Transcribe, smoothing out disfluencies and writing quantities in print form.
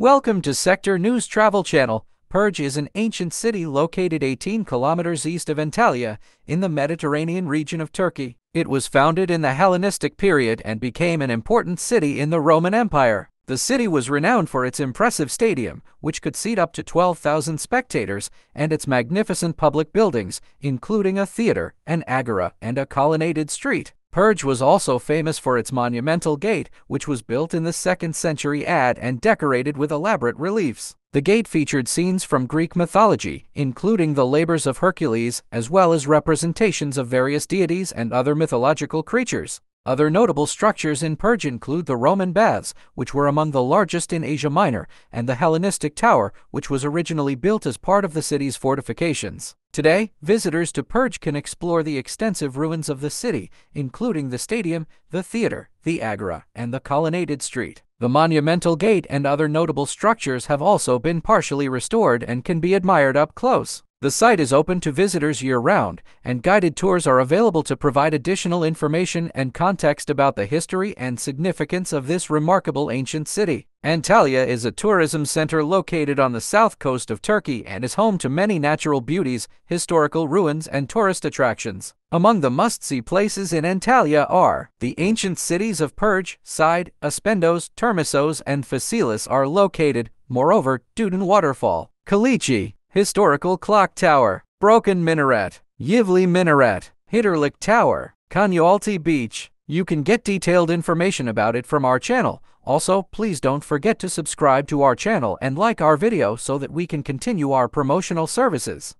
Welcome to Sector News Travel Channel. Perge is an ancient city located 18 kilometers east of Antalya, in the Mediterranean region of Turkey. It was founded in the Hellenistic period and became an important city in the Roman Empire. The city was renowned for its impressive stadium, which could seat up to 12,000 spectators, and its magnificent public buildings, including a theater, an agora, and a colonnaded street. Perge was also famous for its monumental gate, which was built in the 2nd century AD and decorated with elaborate reliefs. The gate featured scenes from Greek mythology, including the labors of Hercules, as well as representations of various deities and other mythological creatures. Other notable structures in Perge include the Roman baths, which were among the largest in Asia Minor, and the Hellenistic Tower, which was originally built as part of the city's fortifications. Today, visitors to Perge can explore the extensive ruins of the city, including the stadium, the theater, the agora, and the colonnaded street. The monumental gate and other notable structures have also been partially restored and can be admired up close. The site is open to visitors year-round, and guided tours are available to provide additional information and context about the history and significance of this remarkable ancient city. Antalya is a tourism center located on the south coast of Turkey and is home to many natural beauties, historical ruins, and tourist attractions. Among the must-see places in Antalya are the ancient cities of Perge, Side, Aspendos, Termissos, and Phaselis are located. Moreover, Dudin Waterfall, Kalichi, Historical Clock Tower, Broken Minaret, Yivli Minaret, Hitterlik Tower, Konyaaltı Beach. You can get detailed information about it from our channel. Also, please don't forget to subscribe to our channel and like our video so that we can continue our promotional services.